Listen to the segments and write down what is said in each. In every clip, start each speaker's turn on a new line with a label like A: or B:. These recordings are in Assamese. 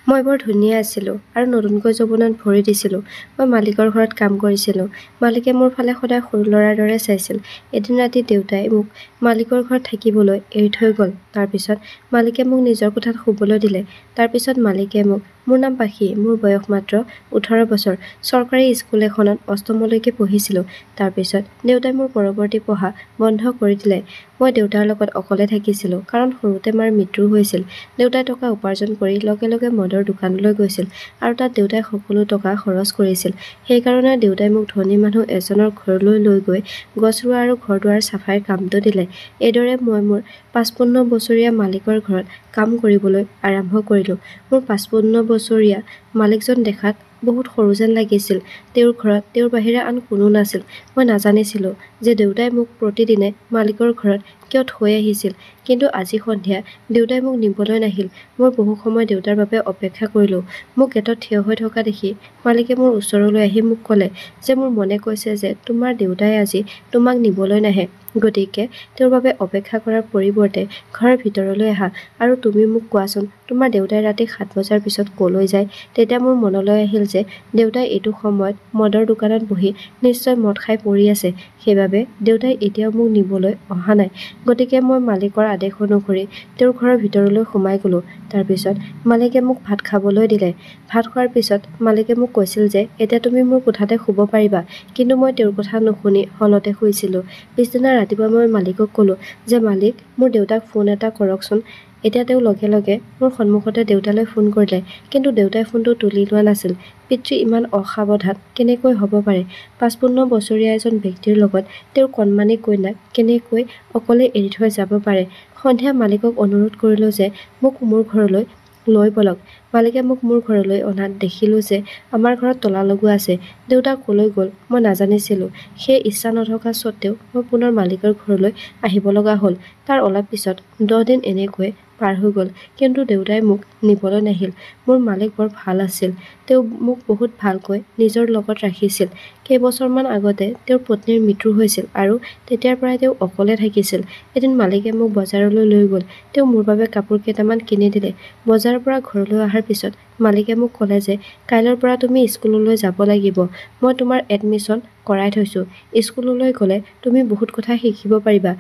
A: মই বৰ ধুনীয়া আছিলোঁ আৰু নতুনকৈ যৌৱনত ভৰি দিছিলোঁ। মই মালিকৰ ঘৰত কাম কৰিছিলোঁ। মালিকে মোৰ ফালে সদায় সৰু ল'ৰাৰ দৰে চাইছিল। এদিন ৰাতি দেউতাই মোক মালিকৰ ঘৰত থাকিবলৈ এৰি থৈ গ'ল। তাৰ পিছত মালিকে মোক নিজৰ কোঠাত শুবলৈ দিলে। তাৰ পিছত মালিকে মোক, মোৰ নাম পাখি, মোৰ বয়স মাত্ৰ 18 বছৰ। চৰকাৰী স্কুল এখনত অষ্টমলৈকে পঢ়িছিলোঁ। তাৰ পিছত দেউতাই মোৰ পৰৱৰ্তী পঢ়া বন্ধ কৰি দিলে। মই দেউতাৰ লগত অকলে থাকিছিলোঁ কাৰণ সৰুতে মাৰ মৃত্যু হৈছিল। দেউতাই টকা উপাৰ্জন কৰি লগে লগে মদৰ দোকানলৈ গৈছিল আৰু তাত দেউতাই সকলো টকা খৰচ কৰিছিল। সেইকাৰণে দেউতাই মোক ধনী মানুহ এজনৰ ঘৰলৈ লৈ গৈ গছ ৰোৱা আৰু ঘৰ-দুৱাৰ চাফাইৰ কামটো দিলে। এইদৰে মই মোৰ 55 বছৰীয়া মালিকৰ ঘৰত কাম কৰিবলৈ আৰম্ভ কৰিলোঁ। মোৰ 55 বছৰীয়া মালিকজন দেখাত বহুত সৰু যেন লাগিছিল। তেওঁৰ ঘৰত তেওঁৰ বাহিৰে আন কোনো নাছিল। মই নাজানিছিলোঁ যে দেউতাই মোক প্ৰতিদিনে মালিকৰ ঘৰত কিয় থৈ আহিছিল। কিন্তু আজি সন্ধিয়া দেউতাই মোক নিবলৈ নাহিল। মই বহু সময় দেউতাৰ বাবে অপেক্ষা কৰিলোঁ। মোক গেটত থিয় হৈ থকা দেখি মালিকে মোৰ ওচৰলৈ আহি মোক ক'লে যে মোৰ মনে কৈছে যে তোমাৰ দেউতাই আজি তোমাক নিবলৈ নাহে। গতিকে তেওঁৰ বাবে অপেক্ষা কৰাৰ পৰিৱৰ্তে ঘৰৰ ভিতৰলৈ আহা আৰু তুমি মোক কোৱাচোন তোমাৰ দেউতাই ৰাতি 7 বজাৰ পিছত ক'লৈ যায়। তেতিয়া মোৰ মনলৈ আহিল যে দেউতাই এইটো সময়ত মদৰ দোকানত বহি নিশ্চয় মদ খাই পৰি আছে। সেইবাবে দেউতাই এতিয়াও মোক নিবলৈ অহা নাই। গতিকে মই মালিকৰ আদেশ অনুসৰি তেওঁৰ ঘৰৰ ভিতৰলৈ সোমাই গ'লোঁ। তাৰ পিছত মালিকে মোক ভাত খাবলৈ দিলে। ভাত খোৱাৰ পিছত মালিকে মোক কৈছিল যে এতিয়া তুমি মোৰ কোঠাতে শুব পাৰিবা। কিন্তু মই তেওঁৰ কথা নুশুনি হলতে শুইছিলোঁ। পিছদিনা ৰাতিপুৱা মই মালিকক ক'লোঁ যে মালিক, মোৰ দেউতাক ফোন এটা কৰকচোন। এতিয়া তেওঁ লগে লগে মোৰ সন্মুখতে দেউতালৈ ফোন কৰিলে। কিন্তু দেউতাই ফোনটো তুলি লোৱা নাছিল। পিতৃ ইমান অসাৱধান কেনেকৈ হ'ব পাৰে? 55 বছৰীয়া এজন ব্যক্তিৰ লগত তেওঁৰ কণমানি কন্যাক কেনেকৈ অকলে এৰি থৈ যাব পাৰে? সন্ধিয়া মালিকক অনুৰোধ কৰিলোঁ যে মোক মোৰ ঘৰলৈ লৈ ব'লক। মালিকে মোক মোৰ ঘৰলৈ অনাত দেখিলোঁ যে আমাৰ ঘৰত তলা লগোৱা আছে। দেউতা ক'লৈ গ'ল মই নাজানিছিলোঁ। সেই ইচ্ছা নথকা স্বত্বেও মই পুনৰ মালিকৰ ঘৰলৈ আহিব লগা হ'ল। তাৰ অলপ পিছত 10 দিন এনেকৈ পাৰ হৈ গ'ল। কিন্তু দেউতাই মোক নিবলৈ নাহিল। মোৰ মালিক বৰ ভাল আছিল। তেওঁ মোক বহুত ভালকৈ নিজৰ লগত ৰাখিছিল। কেইবছৰমান আগতে তেওঁৰ পত্নীৰ মৃত্যু হৈছিল আৰু তেতিয়াৰ পৰাই তেওঁ অকলে থাকিছিল। এদিন মালিকে মোক বজাৰলৈ লৈ গ'ল। তেওঁ মোৰ বাবে কাপোৰ কেইটামান কিনি দিলে। বজাৰৰ পৰা ঘৰলৈ অহাৰ পিছত মালিকে মোক ক'লে যে কাইলৈৰ পৰা তুমি স্কুললৈ যাব লাগিব। মই তোমাৰ এডমিশ্যন কৰাই থৈছোঁ। স্কুললৈ গ'লে তুমি বহুত কথা শিকিব পাৰিবা।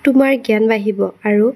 A: তোমাৰ জ্ঞান বাঢ়িব আৰু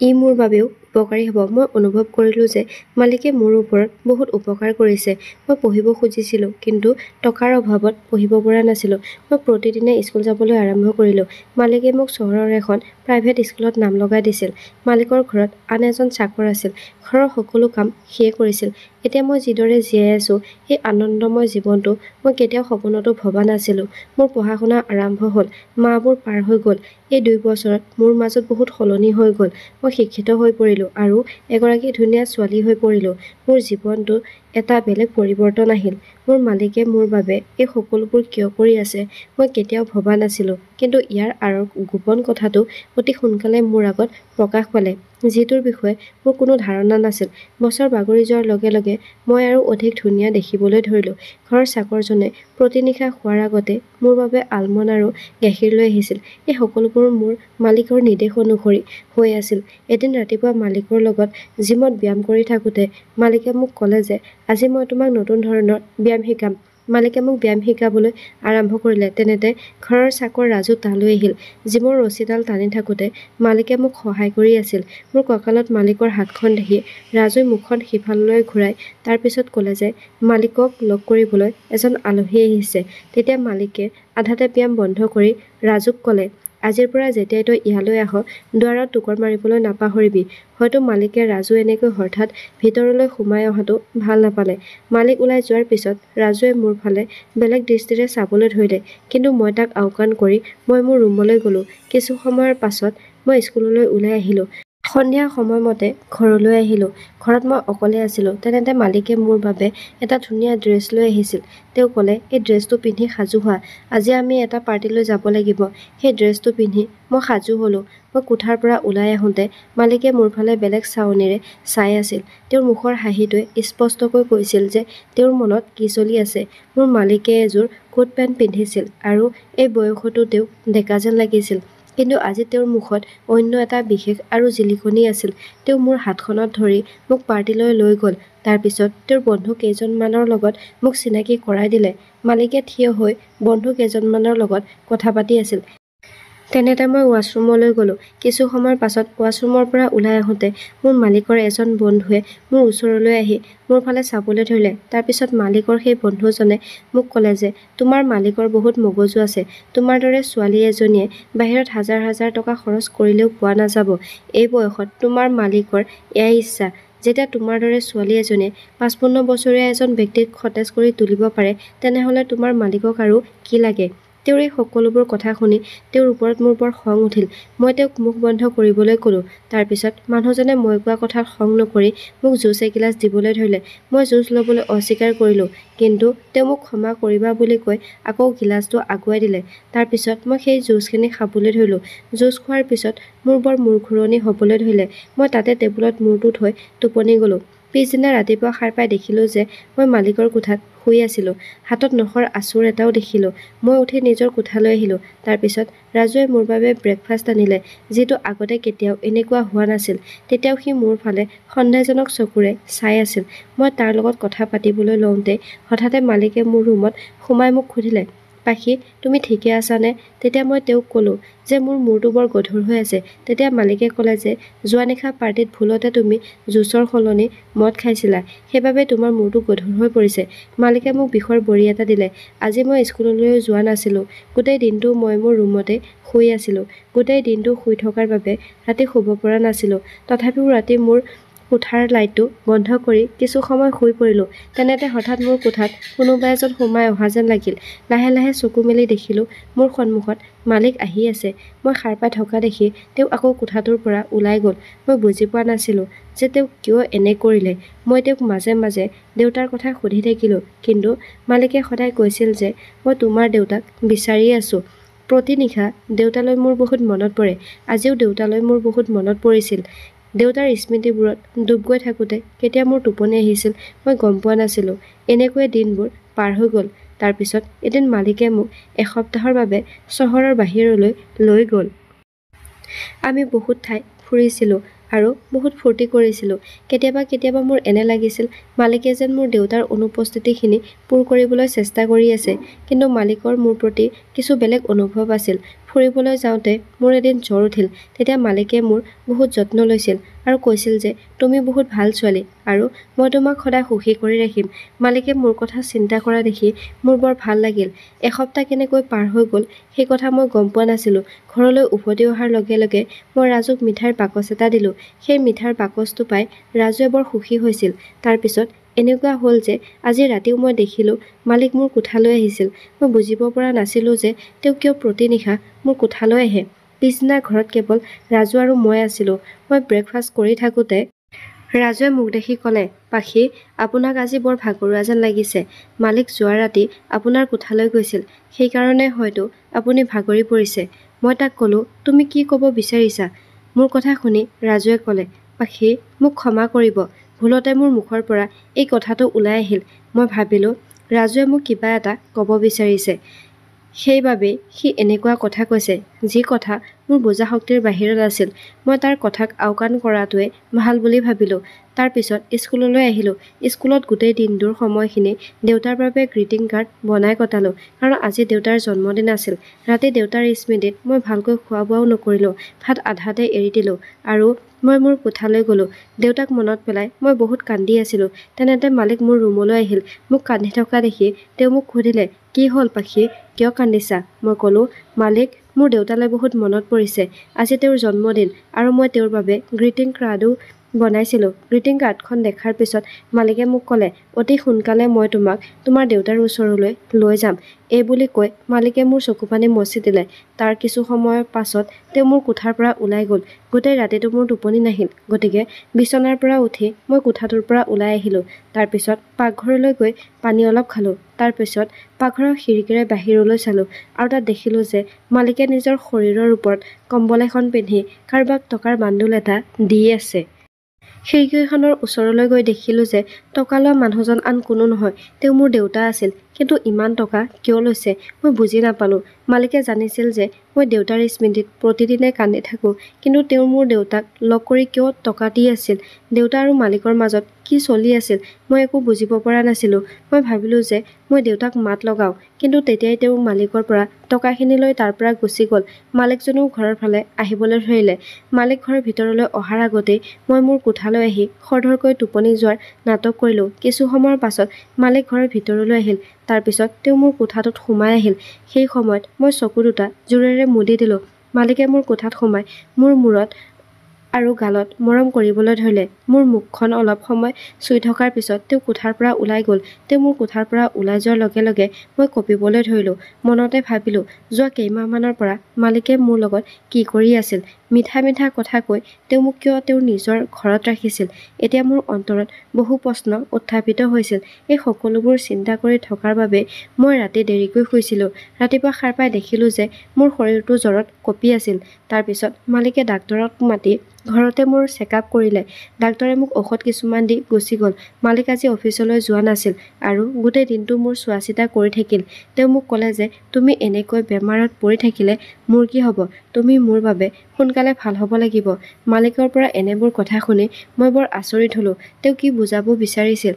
A: ই মোৰ বাবেও উপকাৰী হ'ব। মই অনুভৱ কৰিলোঁ যে মালিকে মোৰ ওপৰত বহুত উপকাৰ কৰিছে। মই পঢ়িব খুজিছিলোঁ কিন্তু টকাৰ অভাৱত পঢ়িব পৰা নাছিলোঁ। মই প্ৰতিদিনে স্কুল যাবলৈ আৰম্ভ কৰিলোঁ। মালিকে মোক চহৰৰ এখন প্ৰাইভেট স্কুলত নাম লগাই দিছিল। মালিকৰ ঘৰত আন এজন চাকৰ আছিল। ঘৰৰ সকলো কাম সিয়ে কৰিছিল। এতিয়া মই যিদৰে জীয়াই আছোঁ সেই আনন্দময় জীৱনটো মই কেতিয়াও সপোনতো ভবা নাছিলোঁ। মোৰ পঢ়া-শুনা আৰম্ভ হ'ল। মাহবোৰ পাৰ হৈ গ'ল। এই 2 বছৰত মোৰ মাজত বহুত সলনি হৈ গ'ল। মই শিক্ষিত হৈ পৰিলোঁ আৰু এগৰাকী ধুনীয়া ছোৱালী হৈ পৰিলোঁ। মোৰ জীৱনটো এটা বেলেগ পৰিৱৰ্তন আহিল। মোৰ মালিকে মোৰ বাবে এই সকলোবোৰ কিয় কৰি আছে মই কেতিয়াও ভবা নাছিলোঁ। কিন্তু ইয়াৰ আঁৰৰ গোপন কথাটো অতি সোনকালে মোৰ আগত প্ৰকাশ পালে, যিটোৰ বিষয়ে মোৰ কোনো ধাৰণা নাছিল। বছৰ বাগৰি যোৱাৰ লগে লগে মই আৰু অধিক ধুনীয়া দেখিবলৈ ধৰিলোঁ। ঘৰৰ চাকৰজনে প্ৰতি নিশা শোৱাৰ আগতে মোৰ বাবে আলমণ্ড আৰু গাখীৰ লৈ আহিছিল। এই সকলোবোৰ মোৰ মালিকৰ নিৰ্দেশ অনুসৰি হৈ আছিল। এদিন ৰাতিপুৱা মালিকৰ লগত জিমত ব্যায়াম কৰি থাকোঁতে মালিকে মোক ক'লে যে আজি মই তোমাক নতুন ধৰণৰ ব্যায়াম শিকাম। মালিকে মোক ব্যায়াম শিকাবলৈ আৰম্ভ কৰিলে। তেনেতে ঘৰৰ চাকৰ ৰাজু তালৈ আহিল। জিমৰ ৰছীডাল টানি থাকোঁতে মালিকে মোক সহায় কৰি আছিল। মোৰ কঁকালত মালিকৰ হাতখন দেখি ৰাজুই মুখখন সিফাললৈ ঘূৰাই তাৰ পিছত ক'লে যে মালিকক লগ কৰিবলৈ এজন আলহী আহিছে। তেতিয়া মালিকে আধাতে ব্যায়াম বন্ধ কৰি ৰাজুক ক'লে, আজিৰ পৰা যেতিয়াই তই ইয়ালৈ আহ দুৱাৰত টোকৰ মাৰিবলৈ নাপাহৰিবি। হয়তো মালিকে ৰাজু এনেকৈ হঠাৎ ভিতৰলৈ সোমাই অহাটো ভাল নাপালে। মালিক ওলাই যোৱাৰ পিছত ৰাজুৱে মোৰ ফালে বেলেগ দৃষ্টিৰে চাবলৈ ধৰিলে। কিন্তু মই তাক আওকাণ কৰি মই মোৰ ৰুমলৈ গ'লোঁ। কিছু সময়ৰ পাছত মই স্কুললৈ ওলাই আহিলোঁ। সন্ধিয়া সময়মতে ঘৰলৈ আহিলোঁ। ঘৰত মই অকলে আছিলোঁ। তেনেতে মালিকে মোৰ বাবে এটা ধুনীয়া ড্ৰেছ লৈ আহিছিল। তেওঁ ক'লে, এই ড্ৰেছটো পিন্ধি সাজু হোৱা। আজি আমি এটা পাৰ্টিলৈ যাব লাগিব। সেই ড্ৰেছটো পিন্ধি মই সাজু হ'লোঁ। মই কোঠাৰ পৰা ওলাই আহোঁতে মালিকে মোৰ ফালে বেলেগ চাৱনিৰে চাই আছিল। তেওঁৰ মুখৰ হাঁহিটোৱে স্পষ্টকৈ কৈছিল যে তেওঁৰ মনত কি চলি আছে। মোৰ মালিকে এযোৰ কোট পেণ্ট পিন্ধিছিল আৰু এই বয়সতো তেওঁ ডেকা যেন লাগিছিল। কিন্তু আজি তেওঁৰ মুখত অন্য এটা বিশেষ আৰু জিলিকনি আছিল। তেওঁ মোৰ হাতখনত ধৰি মোক পাৰ্টিলৈ লৈ গ'ল। তাৰপিছত তেওঁৰ বন্ধু কেইজনমানৰ লগত মোক চিনাকি কৰাই দিলে। মালিকে থিয় হৈ বন্ধু কেইজনমানৰ লগত কথা পাতি আছিল। তেনেতে মই ৱাছৰুমলৈ গ'লো। কিছু সময়ৰ পাছত ৱাছৰুমৰ পৰা ওলাই আহোঁতে মোৰ মালিকৰ এজন বন্ধুৱে মোৰ ওচৰলৈ আহি মোৰ ফালে চাবলৈ ধৰিলে। তাৰপিছত মালিকৰ সেই বন্ধুজনে মোক ক'লে যে তোমাৰ মালিকৰ বহুত মগজু আছে। তোমাৰ দৰে ছোৱালী এজনীয়ে বাহিৰত হাজাৰ হাজাৰ টকা খৰচ কৰিলেও পোৱা নাযাব। এই বয়সত তোমাৰ মালিকৰ এয়াই ইচ্ছা। যেতিয়া তোমাৰ দৰে ছোৱালী এজনীয়ে ৫৫ বছৰীয়া এজন ব্যক্তিক সতেজ কৰি তুলিব পাৰে, তেনেহ'লে তোমাৰ মালিকক আৰু কি লাগে? তেওঁৰ এই সকলোবোৰ কথা শুনি তেওঁৰ ওপৰত মোৰ বৰ খং উঠিল। মই তেওঁক মুখ বন্ধ কৰিবলৈ ক'লো। তাৰপিছত মানুহজনে মই কোৱা কথাত খং নকৰি মোক জুচ এগিলাচ দিবলৈ ধৰিলে। মই জুচ ল'বলৈ অস্বীকাৰ কৰিলোঁ, কিন্তু তেওঁ মোক ক্ষমা কৰিবা বুলি কৈ আকৌ গিলাচটো আগুৱাই দিলে। তাৰপিছত মই সেই জুচখিনি খাবলৈ ধৰিলোঁ। জুচ খোৱাৰ পিছত মোৰ বৰ মূৰ ঘূৰণি হ'বলৈ ধৰিলে। মই তাতে টেবুলত মূৰটো থৈ টোপনি গ'লোঁ। পিছদিনা ৰাতিপুৱা সাৰ পাই দেখিলোঁ যে মই মালিকৰ কোঠাত শুই আছিলোঁ। হাতত নখৰ আঁচোৰ এটাও দেখিলোঁ। মই উঠি নিজৰ কোঠালৈ আহিলোঁ। তাৰপিছত ৰাজুৱে মোৰ বাবে ব্ৰেকফাষ্ট আনিলে, যিটো আগতে কেতিয়াও এনেকুৱা হোৱা নাছিল। তেতিয়াও সি মোৰ ফালে সন্দেহজনক চকুৰে চাই আছিল। মই তাৰ লগত কথা পাতিবলৈ লওঁতে হঠাতে মালিকে মোৰ ৰুমত সোমাই মোক সুধিলে, পাখি, তুমি ঠিকে আছানে? তেতিয়া মই তেওঁক ক'লোঁ যে মোৰ মূৰটো বৰ গধুৰ হৈ আছে। তেতিয়া মালিকে ক'লে যে যোৱা নিশা পাৰ্টিত ভুলতে তুমি জুচৰ সলনি মদ খাইছিলা, সেইবাবে তোমাৰ মূৰটো গধুৰ হৈ পৰিছে। মালিকে মোক বিষৰ বড়ি এটা দিলে। আজি মই স্কুললৈও যোৱা নাছিলোঁ। গোটেই দিনটো মই মোৰ ৰুমতে শুই আছিলোঁ। গোটেই দিনটো শুই থকাৰ বাবে ৰাতি শুব পৰা নাছিলোঁ। তথাপিও ৰাতি মোৰ কোঠাৰ লাইটটো বন্ধ কৰি কিছু সময় শুই পৰিলোঁ। তেনেতে হঠাৎ মোৰ কোঠাত কোনোবা এজন সোমাই অহা যেন লাগিল। লাহে লাহে চকু মেলি দেখিলোঁ মোৰ সন্মুখত মালিক আহি আছে। মই সাৰ পাই থকা দেখি তেওঁ আকৌ কোঠাটোৰ পৰা ওলাই গ'ল। মই বুজি পোৱা নাছিলোঁ যে তেওঁ কিয় এনে কৰিলে। মই তেওঁক মাজে মাজে দেউতাৰ কথা সুধি থাকিলোঁ, কিন্তু মালিকে সদায় কৈছিল যে মই তোমাৰ দেউতাক বিচাৰি আছোঁ। প্ৰতি নিশা দেউতালৈ মোৰ বহুত মনত পৰে। আজিও দেউতালৈ মোৰ বহুত মনত পৰিছিল। দেউতাৰ স্মৃতিবোৰত ডুব গৈ থাকোঁতে কেতিয়া মোৰ টোপনি আহিছিল মই গম পোৱা নাছিলোঁ। এনেকৈয়ে দিনবোৰ পাৰ হৈ গ'ল। তাৰপিছত এদিন মালিকে মোক এসপ্তাহৰ বাবে চহৰৰ বাহিৰলৈ লৈ গ'ল। আমি বহুত ঠাই ফুৰিছিলোঁ আৰু বহুত ফূৰ্তি কৰিছিলোঁ। কেতিয়াবা কেতিয়াবা মোৰ এনে লাগিছিল মালিকে যেন মোৰ দেউতাৰ অনুপস্থিতিখিনি পূৰ কৰিবলৈ চেষ্টা কৰি আছে। কিন্তু মালিকৰ মোৰ প্ৰতি কিছু বেলেগ অনুভৱ আছিল। ফুৰিবলৈ যাওঁতে মোৰ এদিন জ্বৰ উঠিল। তেতিয়া মালিকে মোৰ বহুত যত্ন লৈছিল আৰু কৈছিল যে তুমি বহুত ভাল ছোৱালী আৰু মই তোমাক সদায় সুখী কৰি ৰাখিম। মালিকে মোৰ কথা চিন্তা কৰা দেখি মোৰ বৰ ভাল লাগিল। এসপ্তাহ কেনেকৈ পাৰ হৈ গ'ল সেই কথা মই গম পোৱা নাছিলোঁ। ঘৰলৈ উভতি অহাৰ লগে লগে মই ৰাজুক মিঠাইৰ বাকচ এটা দিলোঁ। সেই মিঠাৰ বাকচটো পাই ৰাজুৱে বৰ সুখী হৈছিল। তাৰপিছত এনেকুৱা হ'ল যে আজি ৰাতিও মই দেখিলোঁ মালিক মোৰ কোঠালৈ আহিছিল। মই বুজিব পৰা নাছিলোঁ যে তেওঁ কিয় প্ৰতি নিশা মোৰ কোঠালৈ আহে। পিছদিনা ঘৰত কেৱল ৰাজু আৰু মই আছিলোঁ। মই ব্ৰেকফাষ্ট কৰি থাকোঁতে ৰাজুৱে মোক দেখি ক'লে, পাখি, আপোনাক আজি বৰ ভাগৰুৱা যেন লাগিছে। মালিক যোৱা ৰাতি আপোনাৰ কোঠালৈ গৈছিল। সেইকাৰণে হয়তো আপুনি ভাগৰি পৰিছে। মই তাক ক'লোঁ, তুমি কি ক'ব বিচাৰিছা? মোৰ কথা শুনি ৰাজুৱে ক'লে, পাখি, মোক ক্ষমা কৰিব। ভুলতে মোৰ মুখৰ পৰা এই কথাটো ওলাই আহিল। মই ভাবিলোঁ ৰাজুৱে মোক কিবা এটা ক'ব বিচাৰিছে। সেইবাবেই সি এনেকুৱা কথা কৈছে, যি কথা মোৰ বুজা শক্তিৰ বাহিৰত আছিল। মই তাৰ কথাক আওকাণ কৰাটোৱে ভাল বুলি ভাবিলোঁ। তাৰপিছত স্কুললৈ আহিলোঁ। স্কুলত গোটেই দিনটোৰ সময়খিনি দেউতাৰ বাবে গ্ৰিটিং কাৰ্ড বনাই কটালোঁ, কাৰণ আজি দেউতাৰ জন্মদিন আছিল। ৰাতি দেউতাৰ স্মৃতিত মই ভালকৈ খোৱা বোৱাও নকৰিলোঁ। ভাত আধাতে এৰি দিলোঁ আৰু মই মোৰ কোঠালৈ গ'লোঁ। দেউতাক মনত পেলাই মই বহুত কান্দি আছিলোঁ। তেনেতে মালিক মোৰ ৰুমলৈ আহিল। মোক কান্দি থকা দেখি তেওঁ মোক সুধিলে, কি হ'ল পাখি, কিয় কান্দিছা? মই ক'লোঁ, মালিক, মোৰ দেউতালৈ বহুত মনত পৰিছে। আজি তেওঁৰ জন্মদিন আৰু মই তেওঁৰ বাবে গ্ৰিটিং কাৰ্ডো বনাইছিলোঁ। গ্ৰিটিং কাৰ্ডখন দেখাৰ পিছত মালিকে মোক ক'লে, অতি সোনকালে মই তোমাক তোমাৰ দেউতাৰ ওচৰলৈ লৈ যাম। এই বুলি কৈ মালিকে মোৰ চকুপানী মচি দিলে। তাৰ কিছু সময়ৰ পাছত তেওঁ মোৰ কোঠাৰ পৰা ওলাই গ'ল। গোটেই ৰাতিটো মোৰ টোপনি নাহিল। গতিকে বিচনাৰ পৰা উঠি মই কোঠাটোৰ পৰা ওলাই আহিলোঁ। তাৰপিছত পাকঘৰলৈ গৈ পানী অলপ খালোঁ। তাৰপিছত পাকঘৰৰ খিৰিকীৰে বাহিৰলৈ চালোঁ আৰু তাত দেখিলোঁ যে মালিকে নিজৰ শৰীৰৰ ওপৰত কম্বল এখন পিন্ধি কাৰোবাক টকাৰ বান্দোল এটা দি আছে। খিৰিকীখনৰ ওচৰলৈ গৈ দেখিলোঁ যে টকা লোৱা মানুহজন আন কোনো নহয়, তেওঁ মোৰ দেউতা আছিল। কিন্তু ইমান টকা কিয় লৈছে মই বুজি নাপালোঁ। মালিকে জানিছিল যে মই দেউতাৰ স্মৃতিত প্ৰতিদিনে কান্দি থাকোঁ, কিন্তু তেওঁ মোৰ দেউতাক লগ কৰি কিয় টকা দি আছিল? দেউতা আৰু মালিকৰ মাজত কি চলি আছিল মই একো বুজিব পৰা নাছিলোঁ। মই ভাবিলোঁ যে মই দেউতাক মাত লগাওঁ, কিন্তু তেতিয়াই তেওঁ মালিকৰ পৰা টকাখিনি লৈ তাৰ পৰা গুচি গ'ল। মালিকজনেও ঘৰৰ ফালে আহিবলৈ ধৰিলে। মালিক ঘৰৰ ভিতৰলৈ অহাৰ আগতেই মই মোৰ কোঠালৈ আহি খৰধৰকৈ টোপনি যোৱাৰ নাটক কৰিলোঁ। কিছু সময়ৰ পাছত মালিক ঘৰৰ ভিতৰলৈ আহিল। তাৰ পিছত তেওঁ মোৰ কোঠাটোত সোমাই আহিল। সেই সময়ত মই চকু দুটা জোৰেৰে মুদি দিলোঁ। মালিকে মোৰ কোঠাত সোমাই মোৰ মূৰত আৰু গালত মৰম কৰিবলৈ ধৰিলে। মোৰ মুখখন অলপ সময় চুই থকাৰ পিছত তেওঁ কোঠাৰ পৰা ওলাই গ'ল। তেওঁ মোৰ কোঠাৰ পৰা ওলাই যোৱাৰ লগে লগে মই কঁপিবলৈ ধৰিলোঁ। মনতে ভাবিলোঁ, যোৱা কেইমাহমানৰ পৰা মালিকে মোৰ লগত কি কৰি আছিল? মিঠা মিঠা কথা কৈ তেওঁ মোক কিয় তেওঁৰ নিজৰ ঘৰত ৰাখিছিল? এতিয়া মোৰ অন্তৰত বহু প্ৰশ্ন উত্থাপিত হৈছিল। এই সকলোবোৰ চিন্তা কৰি থকাৰ বাবে মই ৰাতি দেৰিকৈ শুইছিলোঁ। ৰাতিপুৱা সাৰ পাই দেখিলোঁ যে মোৰ শৰীৰটো জ্বৰত কঁপি আছিল। তাৰ পিছত মালিকে ডাক্তৰক মাতি ঘৰতে মোৰ চেকআপ কৰিলে। ডাক্তৰে মোক ঔষধ কিছুমান দি গুচি গ'ল। মালিক আজি অফিচলৈ যোৱা নাছিল আৰু গোটেই দিনটো মোৰ চোৱা চিতা কৰি থাকিল। তেওঁ মোক ক'লে যে তুমি এনেকৈ বেমাৰত পৰি থাকিলে মোৰ কি হ'ব? তুমি মোৰ বাবে সোনকালে ভাল হ'ব লাগিব। মালিকৰ পৰা এনেবোৰ কথা শুনি মই বৰ আচৰিত হ'লোঁ। তেওঁ কি বুজাব বিচাৰিছিল?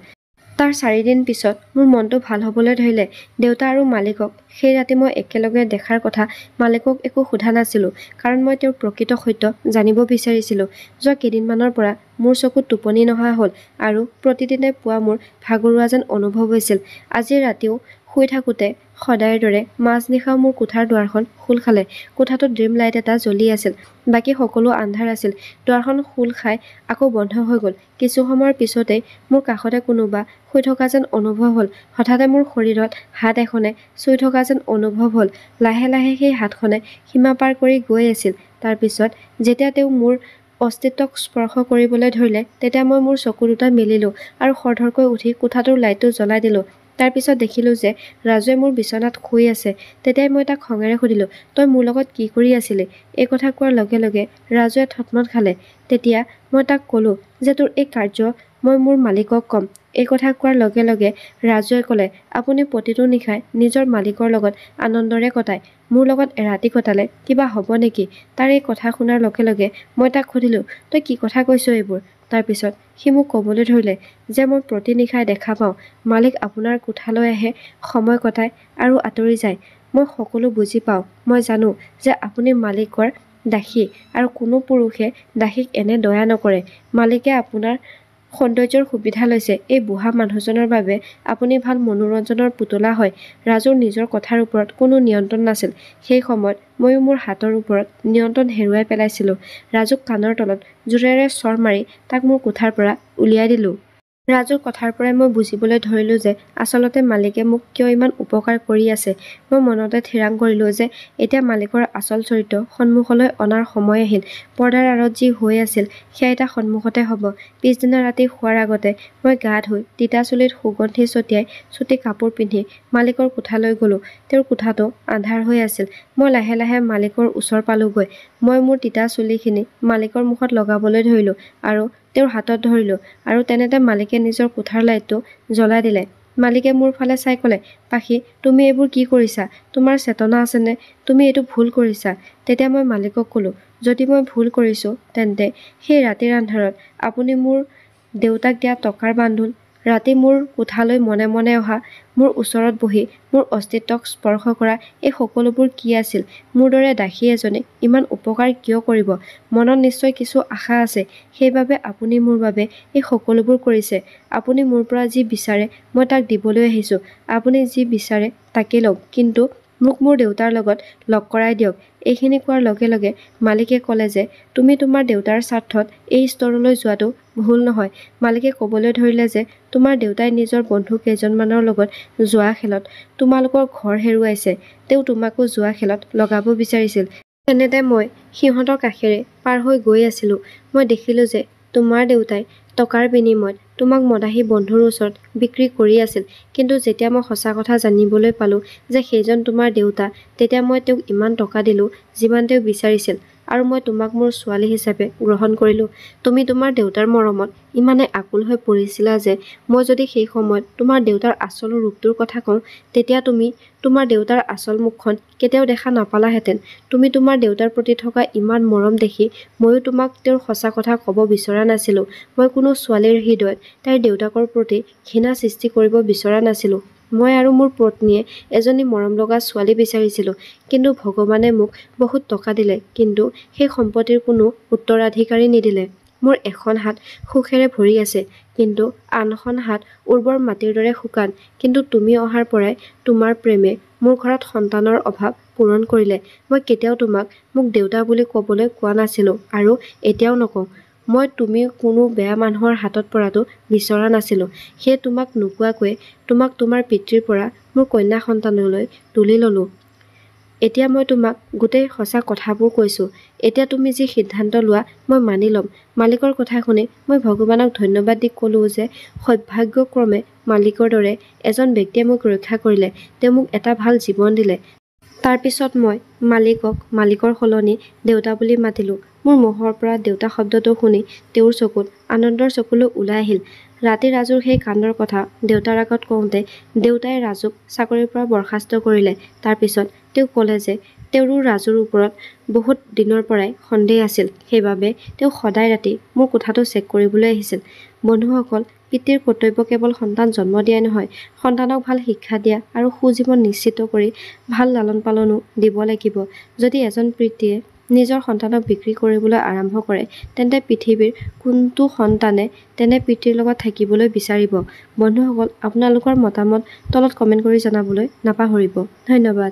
A: তাৰ 4 দিন পিছত মোৰ মনটো ভাল হ'বলৈ ধৰিলে। দেউতা আৰু মালিকক সেই ৰাতি মই একেলগে দেখাৰ কথা মালিকক একো সোধা নাছিলোঁ, কাৰণ মই তেওঁৰ প্ৰকৃত সত্য জানিব বিচাৰিছিলোঁ। যোৱা কেইদিনমানৰ পৰা মোৰ চকুত টোপনি নহা হ'ল আৰু প্ৰতিদিনে পুৱা মোৰ ভাগৰুৱা যেন অনুভৱ হৈছিল। আজি ৰাতিও শুই থাকোঁতে সদায়ৰ দৰে মাজনিশা মোৰ কোঠাৰ দুৱাৰখন খোল খালে। কোঠাটোত ড্ৰিম লাইট এটা জ্বলি আছিল। বাকী সকলো আন্ধাৰ আছিল। দুৱাৰখন খোল খাই আকৌ বন্ধ হৈ গ'ল। কিছু সময়ৰ পিছতেই মোৰ কাষতে কোনোবা শুই থকা যেন অনুভৱ হ'ল। হঠাতে মোৰ শৰীৰত হাত এখনে চুই থকা যেন অনুভৱ হ'ল। লাহে লাহে সেই হাতখনে সীমা পাৰ কৰি গৈ আছিল। তাৰ পিছত যেতিয়া তেওঁ মোৰ অস্তিত্বক স্পৰ্শ কৰিবলৈ ধৰিলে, তেতিয়া মই মোৰ চকু দুটা মেলিলোঁ আৰু খৰধৰকৈ উঠি কোঠাটোৰ লাইটটো জ্বলাই দিলোঁ। তাৰ পিছত দেখিলোঁ যে ৰাজুৱে মোৰ বিচনাত শুই আছে। তেতিয়াই মই তাক খঙেৰে সুধিলোঁ, তই মোৰ লগত কি কৰি আছিলি? এই কথা কোৱাৰ লগে লগে ৰাজুৱে থতমত খালে। তেতিয়া মই তাক ক'লোঁ যে তোৰ এই কাৰ্য মই মোৰ মালিকক ক'ম। এই কথা কোৱাৰ লগে লগে ৰাজুৱে ক'লে, আপুনি প্ৰতিটো নিশাই নিজৰ মালিকৰ লগত আনন্দৰে কটায়। মোৰ লগত এৰাতি কটালে কিবা হ'ব নেকি? তাৰ এই কথা শুনাৰ লগে লগে মই তাক সুধিলোঁ, তই কি কথা কৈছ এইবোৰ? তাৰ পিছত সি মোক ক'বলৈ ধৰিলে যে মই প্ৰতি নিশাই দেখা পাওঁ মালিক আপোনাৰ কোঠালৈ আহে, সময় কটায় আৰু আঁতৰি যায়। মই সকলো বুজি পাওঁ। মই জানো যে আপুনি মালিকৰ দাসী আৰু কোনো পুৰুষে দাসীক এনে দয়া নকৰে। মালিকে আপোনাৰ সৌন্দৰ্যৰ সুবিধা লৈছে। এই বুঢ়া মানুহজনৰ বাবে আপুনি ভাল মনোৰঞ্জনৰ পুতলা হয়। ৰাজুৰ নিজৰ কথাৰ ওপৰত কোনো নিয়ন্ত্ৰণ নাছিল। সেই সময়ত ময়ো মোৰ হাতৰ ওপৰত নিয়ন্ত্ৰণ হেৰুৱাই পেলাইছিলোঁ। ৰাজুক কাণৰ তলত জোৰেৰে চৰ মাৰি তাক মোৰ কোঠাৰ পৰা উলিয়াই দিলোঁ। ৰাজুৰ কথাৰ পৰাই মই বুজিবলৈ ধৰিলোঁ যে আচলতে মালিকে মোক কিয় ইমান উপকাৰ কৰি আছে। মই মনতে থিৰাং কৰিলোঁ যে এতিয়া মালিকৰ আচল চৰিত্ৰ সন্মুখলৈ অনাৰ সময় আহিল। পৰ্দাৰ আঁৰত যি হৈ আছিল সেয়া এতিয়া সন্মুখতে হ'ব। পিছদিনা ৰাতি শোৱাৰ আগতে মই গা ধুই তিতা চুলিত সুগন্ধি ছটিয়াই চুটি কাপোৰ পিন্ধি মালিকৰ কোঠালৈ গ'লোঁ। তেওঁৰ কোঠাটো আন্ধাৰ হৈ আছিল। মই লাহে লাহে মালিকৰ ওচৰ পালোঁগৈ। মই মোৰ তিতা চুলিখিনি মালিকৰ মুখত লগাবলৈ ধৰিলোঁ আৰু তেওঁৰ হাতত ধৰিলোঁ আৰু তেনেতে মালিকে নিজৰ কোঠাৰ লাইটটো জ্বলাই দিলে। মালিকে মোৰ ফালে চাই ক'লে, পাখি, তুমি এইবোৰ কি কৰিছা? তোমাৰ চেতনা আছেনে? তুমি এইটো ভুল কৰিছা। তেতিয়া মই মালিকক ক'লোঁ, যদি মই ভুল কৰিছোঁ তেন্তে সেই ৰাতিৰ আন্ধাৰত আপুনি মোৰ দেউতাক দিয়া টকাৰ বান্ধোন, ৰাতি মোৰ কোঠালৈ মনে মনে অহা, মোৰ ওচৰত বহি মোৰ অস্তিত্বক স্পৰ্শ কৰা এই সকলোবোৰ কি আছিল? মোৰ দৰে দাসী এজনী ইমান উপকাৰ কিয় কৰিব? মনত নিশ্চয় কিছু আশা আছে। সেইবাবে আপুনি মোৰ বাবে এই সকলোবোৰ কৰিছে। আপুনি মোৰ পৰা যি বিচাৰে মই তাক দিবলৈ আহিছোঁ। আপুনি যি বিচাৰে তাকেই লওক, কিন্তু মোক মোৰ দেউতাৰ লগত লগ কৰাই দিয়ক। এইখিনি কোৱাৰ লগে লগে মালিকে ক'লে যে তুমি তোমাৰ দেউতাৰ স্বাৰ্থত এই স্তৰলৈ যোৱাটো ভুল নহয়। মালিকে ক'বলৈ ধৰিলে যে তোমাৰ দেউতাই নিজৰ বন্ধু কেইজনমানৰ লগত জুৱা খেলত তোমালোকৰ ঘৰ হেৰুৱাইছে। তেওঁ তোমাকো জুৱা খেলত লগাব বিচাৰিছিল। তেনেতে মই সিহঁতৰ কাষেৰে পাৰ হৈ গৈ আছিলোঁ। মই দেখিলোঁ যে তোমাৰ দেউতাই টকাৰ বিনিময়ত তোমাক মদাহী বন্ধুৰ ওচৰত বিক্ৰী কৰি আছিল। কিন্তু যেতিয়া মই সঁচা কথা জানিবলৈ পালোঁ যে সেইজন তোমাৰ দেউতা, তেতিয়া মই তেওঁক ইমান টকা দিলোঁ যিমান তেওঁ বিচাৰিছিল। আৰু মই তোমাক মোৰ ছোৱালী হিচাপে গ্ৰহণ কৰিলোঁ। তুমি তোমাৰ দেউতাৰ মৰমত ইমানে আকুল হৈ পৰিছিলা যে মই যদি সেই সময়ত তোমাৰ দেউতাৰ আচল ৰূপটোৰ কথা কওঁ, তেতিয়া তুমি তোমাৰ দেউতাৰ আচল মুখখন কেতিয়াও দেখা নাপালাহেঁতেন। তুমি তোমাৰ দেউতাৰ প্ৰতি থকা ইমান মৰম দেখি ময়ো তোমাক তেওঁৰ সঁচা কথা ক'ব বিচৰা নাছিলোঁ। মই কোনো ছোৱালীৰ হৃদয়ত তাইৰ দেউতাকৰ প্ৰতি ঘৃণা সৃষ্টি কৰিব বিচৰা নাছিলোঁ। মই আৰু মোৰ পত্নীয়ে এজনী মৰমলগা ছোৱালী বিচাৰিছিলোঁ, কিন্তু ভগৱানে মোক বহুত টকা দিলে, কিন্তু সেই সম্পত্তিৰ কোনো উত্তৰাধিকাৰী নিদিলে। মোৰ এখন হাত সুখেৰে ভৰি আছে, কিন্তু আনখন হাত উৰ্বৰ মাটিৰ দৰে শুকান। কিন্তু তুমি অহাৰ পৰাই তোমাৰ প্ৰেমে মোৰ ঘৰত সন্তানৰ অভাৱ পূৰণ কৰিলে। মই কেতিয়াও তোমাক মোক দেউতা বুলি ক'বলৈ কোৱা নাছিলোঁ আৰু এতিয়াও নকওঁ। মই তুমি কোনো বেয়া মানুহৰ হাতত পৰাটো বিচৰা নাছিলোঁ। সেয়ে তোমাক নোকোৱাকৈয়ে তোমাক তোমাৰ পিতৃৰ পৰা মোৰ কন্যা সন্তানলৈ তুলি ল'লোঁ। এতিয়া মই তোমাক গোটেই সঁচা কথাবোৰ কৈছোঁ। এতিয়া তুমি যি সিদ্ধান্ত লোৱা মই মানি ল'ম। মালিকৰ কথা শুনি মই ভগৱানক ধন্যবাদ দি ক'লোঁ যে সৌভাগ্যক্ৰমে মালিকৰ দৰে এজন ব্যক্তিয়ে মোক ৰক্ষা কৰিলে। তেওঁ মোক এটা ভাল জীৱন দিলে। তাৰ পিছত মই মালিকক মালিকৰ সলনি দেউতা বুলি মাতিলোঁ। মোৰ মুখৰ পৰা দেউতা শব্দটো শুনি তেওঁৰ চকুত আনন্দৰ চকুলো ওলাই আহিল। ৰাতি ৰাজুৰ সেই কাণ্ডৰ কথা দেউতাৰ আগত কওঁতে দেউতাই ৰাজুক চাকৰিৰ পৰা বৰ্খাস্ত কৰিলে। তাৰ পিছত তেওঁ ক'লে যে তেওঁৰো ৰাজুৰ ওপৰত বহুত দিনৰ পৰাই সন্দেহ আছিল। সেইবাবে তেওঁ সদায় ৰাতি মোৰ কোঠাটো চেক কৰিবলৈ আহিছিল। বন্ধুসকল, পিতৃৰ কৰ্তব্য কেৱল সন্তান জন্ম দিয়াই নহয়, সন্তানক ভাল শিক্ষা দিয়া আৰু সুজীৱন নিশ্চিত কৰি ভাল লালন পালনো দিব লাগিব। যদি এজন পিতৃয়ে নিজৰ সন্তানক বিক্ৰী কৰিবলৈ আৰম্ভ কৰে, তেন্তে পৃথিৱীৰ কোনটো সন্তানে তেনে পিতৃৰ লগত থাকিবলৈ বিচাৰিব? বন্ধুসকল, আপোনালোকৰ মতামত তলত কমেণ্ট কৰি জনাবলৈ নাপাহৰিব। ধন্যবাদ।